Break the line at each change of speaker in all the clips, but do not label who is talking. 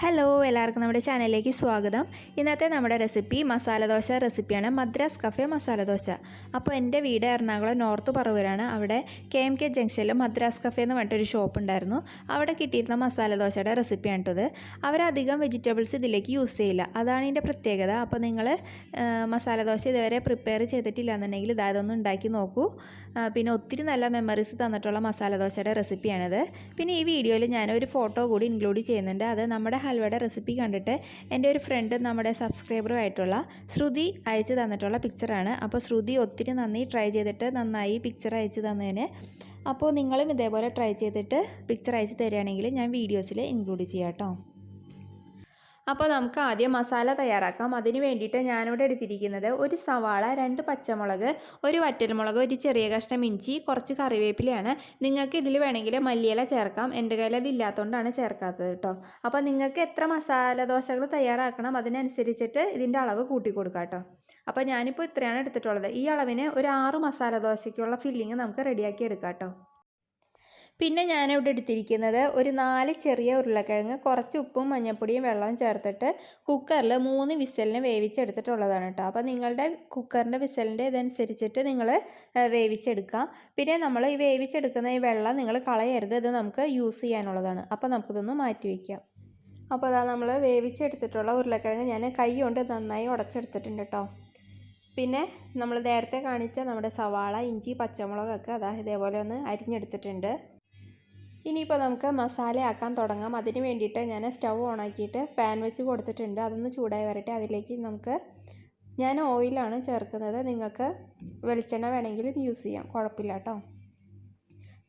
Hello, എല്ലാവർക്കും നമ്മുടെ ചാനലിലേക്ക് സ്വാഗതം. ഇന്നത്തെ നമ്മുടെ റെസിപ്പി മസാല ദോശ റെസിപ്പിയാണ്. മദ്രാസ് കഫേ മസാല ദോശ. അപ്പോൾ എൻ്റെ വീട് എറണാകുളം നോർത്ത് പറവൂരാണ്. അവിടെ KMK ജംഗ്ഷനിൽ മദ്രാസ് കഫേ എന്ന് പറഞ്ഞിട്ടൊരു ഷോപ്പ് ഉണ്ടായിരുന്നു. അവിടെ കിട്ടിയിരുന്ന മസാല ദോശയുടെ റെസിപ്പിയാണ് ഇത്. അവരധികം വെജിറ്റബിൾസ് ഇതിലേക്ക് യൂസ് ചെയ്യില്ല, അതാണ് ഇതിൻ്റെ പ്രത്യേകത. അപ്പോൾ നിങ്ങൾ മസാല ദോശ ഇതുവരെ പ്രിപ്പയർ ചെയ്തിട്ടില്ല എന്നുണ്ടെങ്കിൽ ഇതൊന്ന് ഉണ്ടാക്കി നോക്കൂ. പിന്നെ ഒത്തിരി നല്ല മെമ്മറീസ് തന്നിട്ടുള്ള മസാല ദോശയുടെ റെസിപ്പിയാണിത്. പിന്നെ ഈ വീഡിയോയിൽ ഞാനൊരു ഫോട്ടോ കൂടി ഇൻക്ലൂഡ് ചെയ്യുന്നുണ്ട്. അത് നമ്മുടെ ഹൽവയുടെ റെസിപ്പി കണ്ടിട്ട് എൻ്റെ ഒരു ഫ്രണ്ട്, നമ്മുടെ സബ്സ്ക്രൈബറുമായിട്ടുള്ള ശ്രുതി അയച്ചു തന്നിട്ടുള്ള പിക്ചറാണ്. അപ്പോൾ ശ്രുതി ഒത്തിരി നന്ദി, ട്രൈ ചെയ്തിട്ട് നന്നായി പിക്ചർ അയച്ചു തന്നതിന്. അപ്പോൾ നിങ്ങളും ഇതേപോലെ ട്രൈ ചെയ്തിട്ട് പിക്ചർ അയച്ചു തരികയാണെങ്കിൽ ഞാൻ വീഡിയോസിൽ ഇൻക്ലൂഡ് ചെയ്യാം കേട്ടോ. അപ്പോൾ നമുക്ക് ആദ്യം മസാല തയ്യാറാക്കാം. അതിന് വേണ്ടിയിട്ട് ഞാനിവിടെ എടുത്തിരിക്കുന്നത് ഒരു സവാള, 2 പച്ചമുളക്, ഒരു വറ്റൽമുളക്, ഒരു ചെറിയ കഷ്ണം ഇഞ്ചി, കുറച്ച് കറിവേപ്പിലയാണ്. നിങ്ങൾക്ക് ഇതിൽ വേണമെങ്കിൽ മല്ലിയില ചേർക്കാം. എൻ്റെ കയ്യിൽ അതില്ലാത്തതുകൊണ്ടാണ് ചേർക്കാത്തത് കേട്ടോ. അപ്പോൾ നിങ്ങൾക്ക് എത്ര മസാല ദോശകൾ തയ്യാറാക്കണം അതിനനുസരിച്ചിട്ട് ഇതിൻ്റെ അളവ് കൂട്ടി കൊടുക്കാം കേട്ടോ. അപ്പോൾ ഞാനിപ്പോൾ ഇത്രയാണ് എടുത്തിട്ടുള്ളത്. ഈ അളവിന് ഒരു 6 മസാല ദോശയ്ക്കുള്ള ഫില്ലിങ് നമുക്ക് റെഡിയാക്കി എടുക്കാം കേട്ടോ. പിന്നെ ഞാനിവിടെ എടുത്തിരിക്കുന്നത് ഒരു 4 ചെറിയ ഉരുളക്കിഴങ്ങ്, കുറച്ച് ഉപ്പും മഞ്ഞൾപ്പൊടിയും വെള്ളവും ചേർത്തിട്ട് കുക്കറിൽ 3 വിസലിന് വേവിച്ചെടുത്തിട്ടുള്ളതാണ് കേട്ടോ. അപ്പോൾ നിങ്ങളുടെ കുക്കറിൻ്റെ വിസലിൻ്റെ ഇതനുസരിച്ചിട്ട് നിങ്ങൾ വേവിച്ചെടുക്കാം. പിന്നെ നമ്മൾ ഈ വേവിച്ചെടുക്കുന്ന ഈ വെള്ളം നിങ്ങൾ കളയരുത്, ഇത് നമുക്ക് യൂസ് ചെയ്യാനുള്ളതാണ്. അപ്പോൾ നമുക്കിതൊന്ന് മാറ്റി വയ്ക്കാം. അപ്പോൾ അതാ നമ്മൾ വേവിച്ചെടുത്തിട്ടുള്ള ഉരുളക്കിഴങ്ങ് ഞാൻ കൈ കൊണ്ട് നന്നായി ഉടച്ചെടുത്തിട്ടുണ്ട് കേട്ടോ. പിന്നെ നമ്മൾ നേരത്തെ കാണിച്ച നമ്മുടെ സവാള, ഇഞ്ചി, പച്ചമുളകൊക്കെ അതാ ഇതേപോലെ ഒന്ന് അരിഞ്ഞെടുത്തിട്ടുണ്ട്. ഇനിയിപ്പോൾ നമുക്ക് മസാല ആക്കാൻ തുടങ്ങാം. അതിന് വേണ്ടിയിട്ട് ഞാൻ സ്റ്റൗ ഓണാക്കിയിട്ട് പാൻ വെച്ച് കൊടുത്തിട്ടുണ്ട്. അതൊന്ന് ചൂടായി വരട്ടെ. അതിലേക്ക് ഞാൻ ഓയിലാണ് ചേർക്കുന്നത്. നിങ്ങൾക്ക് വെളിച്ചെണ്ണ വേണമെങ്കിലും യൂസ് ചെയ്യാം, കുഴപ്പമില്ല കേട്ടോ.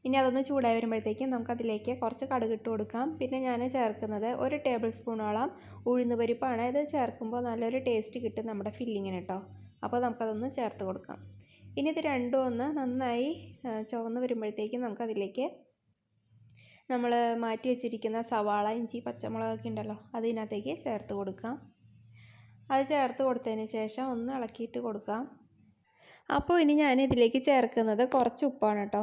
ഇനി അതൊന്ന് ചൂടായി വരുമ്പോഴത്തേക്കും നമുക്കതിലേക്ക് കുറച്ച് കടുക് ഇട്ട് കൊടുക്കാം. പിന്നെ ഞാൻ ചേർക്കുന്നത് 1 ടേബിൾ സ്പൂണോളം ഉഴുന്ന് പരിപ്പാണ്. ഇത് ചേർക്കുമ്പോൾ നല്ലൊരു ടേസ്റ്റ് കിട്ടും നമ്മുടെ ഫില്ലിങ്ങിന് കേട്ടോ. അപ്പോൾ നമുക്കതൊന്ന് ചേർത്ത് കൊടുക്കാം. ഇനി ഇത് രണ്ടും ഒന്ന് നന്നായി ചുവന്ന് വരുമ്പോഴത്തേക്കും നമുക്കതിലേക്ക് നമ്മൾ മാറ്റി വെച്ചിരിക്കുന്ന സവാള, ഇഞ്ചി, പച്ചമുളകൊക്കെ ഉണ്ടല്ലോ, അതിനകത്തേക്ക് ചേർത്ത് കൊടുക്കാം. അത് ചേർത്ത് കൊടുത്തതിന് ശേഷം ഒന്ന് ഇളക്കിയിട്ട് കൊടുക്കാം. അപ്പോൾ ഇനി ഞാൻ ഇതിലേക്ക് ചേർക്കുന്നത് കുറച്ച് ഉപ്പാണ് കേട്ടോ.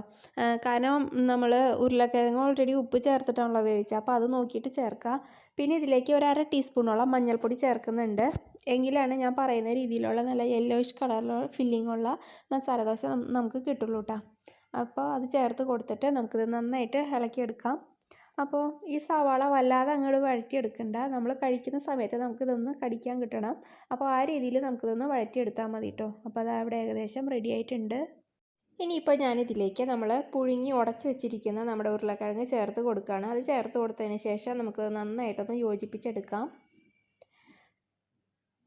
കാരണം നമ്മൾ ഉരുളക്കിഴങ്ങ് ഓൾറെഡി ഉപ്പ് ചേർത്തിട്ടാണല്ലോ വേവിച്ചത്, അപ്പോൾ അത് നോക്കിയിട്ട് ചേർക്കുക. പിന്നെ ഇതിലേക്ക് ഒരു 1/2 ടീസ്പൂണോളം മഞ്ഞൾപ്പൊടി ചേർക്കുന്നുണ്ട്. എങ്കിലാണ് ഞാൻ പറയുന്ന രീതിയിലുള്ള നല്ല യെല്ലോയിഷ് കളറിലുള്ള ഫില്ലിങ്ങുള്ള മസാല ദോശ നമുക്ക് കിട്ടുള്ളൂ കേട്ടോ. അപ്പോൾ അത് ചേർത്ത് കൊടുത്തിട്ട് നമുക്കിത് നന്നായിട്ട് ഇളക്കിയെടുക്കാം. അപ്പോൾ ഈ സവാള വല്ലാതെ അങ്ങോട്ട് വഴറ്റിയെടുക്കണ്ട. നമ്മൾ കഴിക്കുന്ന സമയത്ത് നമുക്കിതൊന്ന് കടിക്കാൻ കിട്ടണം. അപ്പോൾ ആ രീതിയിൽ നമുക്കിതൊന്ന് വഴറ്റിയെടുത്താൽ മതി കേട്ടോ. അപ്പോൾ അത് അവിടെ ഏകദേശം റെഡി ആയിട്ടുണ്ട്. ഇനിയിപ്പോൾ ഞാനിതിലേക്ക് നമ്മൾ പുഴുങ്ങി ഉടച്ച് വെച്ചിരിക്കുന്ന നമ്മുടെ ഉരുളക്കിഴങ്ങ് ചേർത്ത് കൊടുക്കുകയാണ്. അത് ചേർത്ത് കൊടുത്തതിന് ശേഷം നമുക്ക് നന്നായിട്ടൊന്ന് യോജിപ്പിച്ചെടുക്കാം.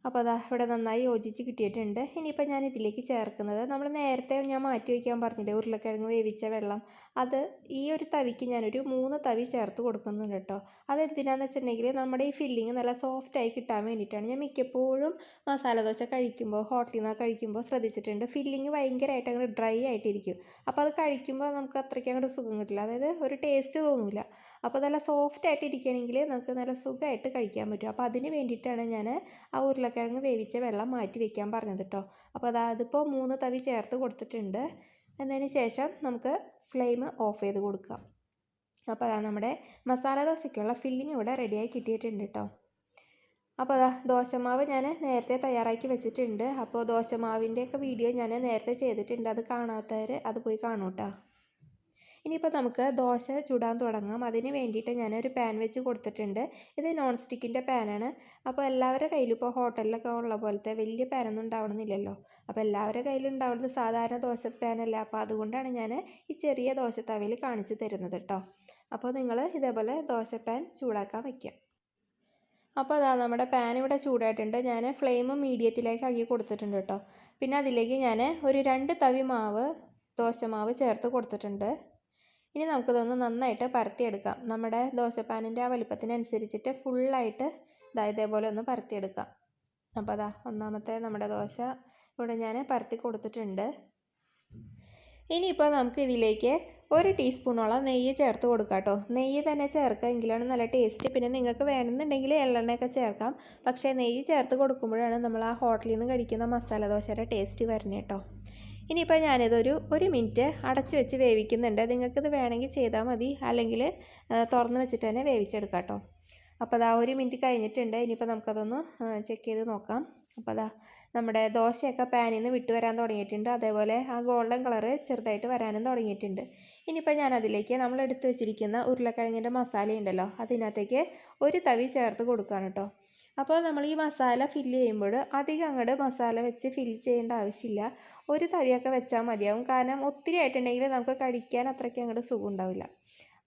അപ്പോൾ അതാ ഇവിടെ നന്നായി യോജിച്ച് കിട്ടിയിട്ടുണ്ട്. ഇനിയിപ്പോൾ ഞാൻ ഇതിലേക്ക് ചേർക്കുന്നത് നമ്മൾ നേരത്തെ ഞാൻ മാറ്റി വയ്ക്കാൻ പറഞ്ഞില്ലേ ഉരുളക്കിഴങ്ങ് വേവിച്ച വെള്ളം, അത് ഈ ഒരു തവിക്ക് ഞാനൊരു 3 തവി ചേർത്ത് കൊടുക്കുന്നുണ്ട് കേട്ടോ. അതെന്തിനാണെന്ന് വെച്ചിട്ടുണ്ടെങ്കിൽ നമ്മുടെ ഈ ഫില്ലിങ് നല്ല സോഫ്റ്റായി കിട്ടാൻ വേണ്ടിയിട്ടാണ്. ഞാൻ മിക്കപ്പോഴും മസാല ദോശ കഴിക്കുമ്പോൾ, ഹോട്ടലിൽ നിന്ന് കഴിക്കുമ്പോൾ ശ്രദ്ധിച്ചിട്ടുണ്ട്, ഫില്ലിങ് ഭയങ്കരമായിട്ട് അങ്ങോട്ട് ഡ്രൈ ആയിട്ടിരിക്കും. അപ്പോൾ അത് കഴിക്കുമ്പോൾ നമുക്ക് അത്രയ്ക്ക് അങ്ങോട്ട് സുഖം കിട്ടില്ല, അതായത് ഒരു ടേസ്റ്റ് തോന്നില്ല. അപ്പോൾ നല്ല സോഫ്റ്റായിട്ട് ഇരിക്കുകയാണെങ്കിൽ നമുക്ക് നല്ല സുഖമായിട്ട് കഴിക്കാൻ പറ്റും. അപ്പോൾ അതിന് വേണ്ടിയിട്ടാണ് ഞാൻ ആ ഉരുളക്കിഴങ്ങ് വേവിച്ച വെള്ളം മാറ്റി വയ്ക്കാൻ പറഞ്ഞത് കേട്ടോ. അപ്പോൾ അതിപ്പോൾ 3 തവി ചേർത്ത് കൊടുത്തിട്ടുണ്ട്. എന്നതിന് ശേഷം നമുക്ക് ഫ്ലെയിം ഓഫ് ചെയ്ത് കൊടുക്കാം. അപ്പോൾ നമ്മുടെ മസാല ദോശയ്ക്കുള്ള ഫില്ലിങ് ഇവിടെ റെഡിയായി കിട്ടിയിട്ടുണ്ട് കേട്ടോ. അപ്പോൾ ദോശമാവ് ഞാൻ നേരത്തെ തയ്യാറാക്കി വെച്ചിട്ടുണ്ട്. അപ്പോൾ ദോശമാവിൻ്റെയൊക്കെ വീഡിയോ ഞാൻ നേരത്തെ ചെയ്തിട്ടുണ്ട്. അത് കാണാത്തവർ അത് പോയി കാണൂ കേട്ടോ. ഇനിയിപ്പോൾ നമുക്ക് ദോശ ചുടാൻ തുടങ്ങാം. അതിന് വേണ്ടിയിട്ട് ഞാനൊരു പാൻ വെച്ച് കൊടുത്തിട്ടുണ്ട്. ഇത് നോൺ സ്റ്റിക്കിൻ്റെ പാനാണ്. അപ്പോൾ എല്ലാവരുടെ കയ്യിലും ഇപ്പോൾ ഹോട്ടലിലൊക്കെ ഉള്ള പോലത്തെ വലിയ പാനൊന്നും ഉണ്ടാവണമെന്നില്ലല്ലോ. അപ്പോൾ എല്ലാവരുടെ കയ്യിലുണ്ടാവുന്നത് സാധാരണ ദോശ പാനല്ല. അപ്പോൾ അതുകൊണ്ടാണ് ഞാൻ ഈ ചെറിയ ദോശ തവയിൽ കാണിച്ച് തരുന്നത് കേട്ടോ. അപ്പോൾ നിങ്ങൾ ഇതേപോലെ ദോശ പാൻ ചൂടാക്കാൻ വയ്ക്കുക. അപ്പോൾ നമ്മുടെ പാൻ ഇവിടെ ചൂടായിട്ടുണ്ട്. ഞാൻ ഫ്ലെയിം മീഡിയത്തിലേക്ക് ആക്കി കൊടുത്തിട്ടുണ്ട് കേട്ടോ. പിന്നെ അതിലേക്ക് ഞാൻ ഒരു 2 തവി ദോശമാവ് ചേർത്ത് കൊടുത്തിട്ടുണ്ട്. ഇനി നമുക്കിതൊന്ന് നന്നായിട്ട് പരത്തിയെടുക്കാം. നമ്മുടെ ദോശപ്പാനിൻ്റെ ആ വലിപ്പത്തിനനുസരിച്ചിട്ട് ഫുള്ളായിട്ട് ഇതേപോലെ ഒന്ന് പരത്തിയെടുക്കാം. അപ്പോൾ ഒന്നാമത്തെ നമ്മുടെ ദോശ ഇവിടെ ഞാൻ പരത്തി കൊടുത്തിട്ടുണ്ട്. ഇനിയിപ്പോൾ നമുക്ക് ഇതിലേക്ക് 1 ടീസ്പൂണോളം നെയ്യ് ചേർത്ത് കൊടുക്കാം കേട്ടോ. നെയ്യ് തന്നെ ചേർക്കുക, എങ്കിലാണ് നല്ല ടേസ്റ്റ്. പിന്നെ നിങ്ങൾക്ക് വേണമെന്നുണ്ടെങ്കിൽ എള്ളെണ്ണയൊക്കെ ചേർക്കാം. പക്ഷേ നെയ്യ് ചേർത്ത് കൊടുക്കുമ്പോഴാണ് നമ്മൾ ആ ഹോട്ടലിൽ നിന്ന് കഴിക്കുന്ന മസാല ദോശയുടെ ടേസ്റ്റ് വരുന്നത് കേട്ടോ. ഇനിയിപ്പോൾ ഞാനിതൊരു 1 മിനിറ്റ് അടച്ച് വെച്ച് വേവിക്കുന്നുണ്ട്. നിങ്ങൾക്കിത് വേണമെങ്കിൽ ചെയ്താൽ മതി, അല്ലെങ്കിൽ തുറന്ന് വെച്ചിട്ട് തന്നെ വേവിച്ചെടുക്കാം കേട്ടോ. അപ്പോൾ അതാ 1 മിനിറ്റ് കഴിഞ്ഞിട്ടുണ്ട്. ഇനിയിപ്പോൾ നമുക്കതൊന്ന് ചെക്ക് ചെയ്ത് നോക്കാം. അപ്പോൾ അതാ നമ്മുടെ ദോശയൊക്കെ പാനിൽ നിന്ന് വിട്ട് വരാൻ തുടങ്ങിയിട്ടുണ്ട്. അതേപോലെ ആ ഗോൾഡൻ കളറ് ചെറുതായിട്ട് വരാനും തുടങ്ങിയിട്ടുണ്ട്. ഇനിയിപ്പോൾ ഞാൻ അതിലേക്ക് നമ്മൾ എടുത്ത് വെച്ചിരിക്കുന്ന ഉരുളക്കിഴങ്ങിൻ്റെ മസാല ഉണ്ടല്ലോ, അതിനകത്തേക്ക് ഒരു തവി ചേർത്ത് കൊടുക്കുകയാണ് കേട്ടോ. അപ്പോൾ നമ്മൾ ഈ മസാല ഫില്ല് ചെയ്യുമ്പോൾ അധികം അങ്ങോട്ട് മസാല വെച്ച് ഫില്ല് ചെയ്യേണ്ട ആവശ്യമില്ല. ഒരു തവിയൊക്കെ വെച്ചാൽ മതിയാവും. കാരണം ഒത്തിരി ആയിട്ടുണ്ടെങ്കിൽ നമുക്ക് കഴിക്കാൻ അത്രയ്ക്ക് അങ്ങോട്ട് സുഖം ഉണ്ടാവില്ല.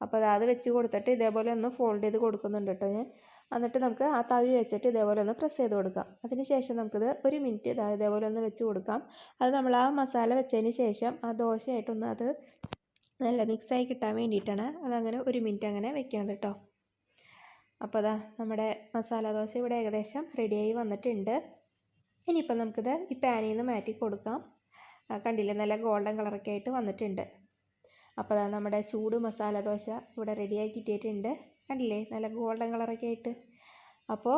അപ്പോൾ അത് വെച്ച് കൊടുത്തിട്ട് ഇതേപോലെ ഒന്ന് ഫോൾഡ് ചെയ്ത് കൊടുക്കുന്നുണ്ട് കേട്ടോ ഞാൻ. എന്നിട്ട് നമുക്ക് ആ തവി വെച്ചിട്ട് ഇതേപോലെ ഒന്ന് പ്രസ് ചെയ്ത് കൊടുക്കാം. അതിന് ശേഷം നമുക്കിത് 1 മിനിറ്റ് ഇതേപോലെ ഒന്ന് വെച്ച് കൊടുക്കാം. അത് നമ്മൾ ആ മസാല വെച്ചതിന് ശേഷം ആ ദോശയായിട്ടൊന്ന് അത് നല്ല മിക്സായി കിട്ടാൻ വേണ്ടിയിട്ടാണ് അതങ്ങനെ 1 മിനിറ്റ് അങ്ങനെ വെക്കണത് കേട്ടോ. അപ്പോൾ അതാ നമ്മുടെ മസാല ദോശ ഇവിടെ ഏകദേശം റെഡിയായി വന്നിട്ടുണ്ട്. ഇനിയിപ്പോൾ നമുക്കിത് ഈ പാനിൽ നിന്ന് മാറ്റി കൊടുക്കാം. കണ്ടില്ലേ, നല്ല ഗോൾഡൻ കളറൊക്കെ ആയിട്ട് വന്നിട്ടുണ്ട്. അപ്പോൾ അതാ നമ്മുടെ ചൂട് മസാല ദോശ ഇവിടെ റെഡിയായി കിട്ടിയിട്ടുണ്ട്. കണ്ടില്ലേ, നല്ല ഗോൾഡൻ കളറൊക്കെ ആയിട്ട്. അപ്പോൾ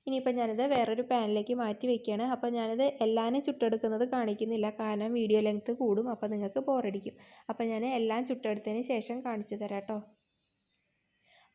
ഇനിയിപ്പോൾ ഞാനിത് വേറൊരു പാനിലേക്ക് മാറ്റി വയ്ക്കുകയാണ്. അപ്പോൾ ഞാനിത് എല്ലാവരും ചുട്ടെടുക്കുന്നത് കാണിക്കുന്നില്ല, കാരണം വീഡിയോ ലെങ്ത്ത് കൂടും, അപ്പോൾ നിങ്ങൾക്ക് ബോറടിക്കും. അപ്പോൾ ഞാൻ എല്ലാം ചുട്ടെടുത്തതിന് ശേഷം കാണിച്ചു തരാം കേട്ടോ.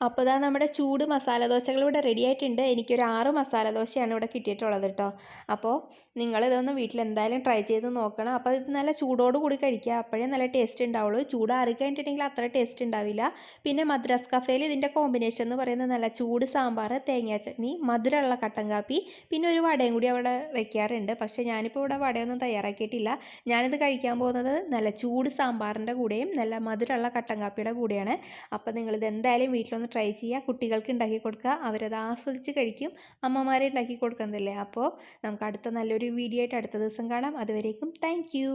അപ്പോൾ ഇതാ നമ്മുടെ ചൂട് മസാല ദോശകൾ ഇവിടെ റെഡി ആയിട്ടുണ്ട്. എനിക്കൊരു 6 മസാല ദോശയാണ് ഇവിടെ കിട്ടിയിട്ടുള്ളത് കേട്ടോ. അപ്പോൾ നിങ്ങളിതൊന്ന് വീട്ടിൽ എന്തായാലും ട്രൈ ചെയ്ത് നോക്കണം. അപ്പോൾ ഇത് നല്ല ചൂടോടുകൂടി കഴിക്കുക, അപ്പോഴേ നല്ല ടേസ്റ്റ് ഉണ്ടാവുള്ളൂ. ചൂട് ആറിക്കഴിഞ്ഞിട്ടുണ്ടെങ്കിൽ അത്ര ടേസ്റ്റ് ഉണ്ടാവില്ല. പിന്നെ മദ്രാസ് കഫേയിൽ ഇതിൻ്റെ കോമ്പിനേഷൻ എന്ന് പറയുന്നത് നല്ല ചൂട് സാമ്പാർ, തേങ്ങാ ചട്നി, മധുരമുള്ള കട്ടൻ കാപ്പി, പിന്നെ ഒരു വടയും കൂടി അവിടെ വെക്കാറുണ്ട്. പക്ഷേ ഞാനിപ്പോൾ ഇവിടെ വടയൊന്നും തയ്യാറാക്കിയിട്ടില്ല. ഞാനിത് കഴിക്കാൻ പോകുന്നത് നല്ല ചൂട് സാമ്പാറിൻ്റെ കൂടെയും നല്ല മധുരമുള്ള കട്ടൻ കാപ്പിയുടെ കൂടെയാണ്. അപ്പോൾ നിങ്ങളിത് എന്തായാലും വീട്ടിലൊന്ന് ട്രൈ ചെയ്യുക. കുട്ടികൾക്ക് ഉണ്ടാക്കി കൊടുക്കുക, അവരത് ആസ്വദിച്ച് കഴിക്കും. അമ്മമാരെ ഉണ്ടാക്കി കൊടുക്കുന്നതല്ലേ. അപ്പോൾ നമുക്ക് അടുത്ത നല്ലൊരു വീഡിയോ ആയിട്ട് അടുത്ത ദിവസം കാണാം. അതുവരേക്കും താങ്ക് യു.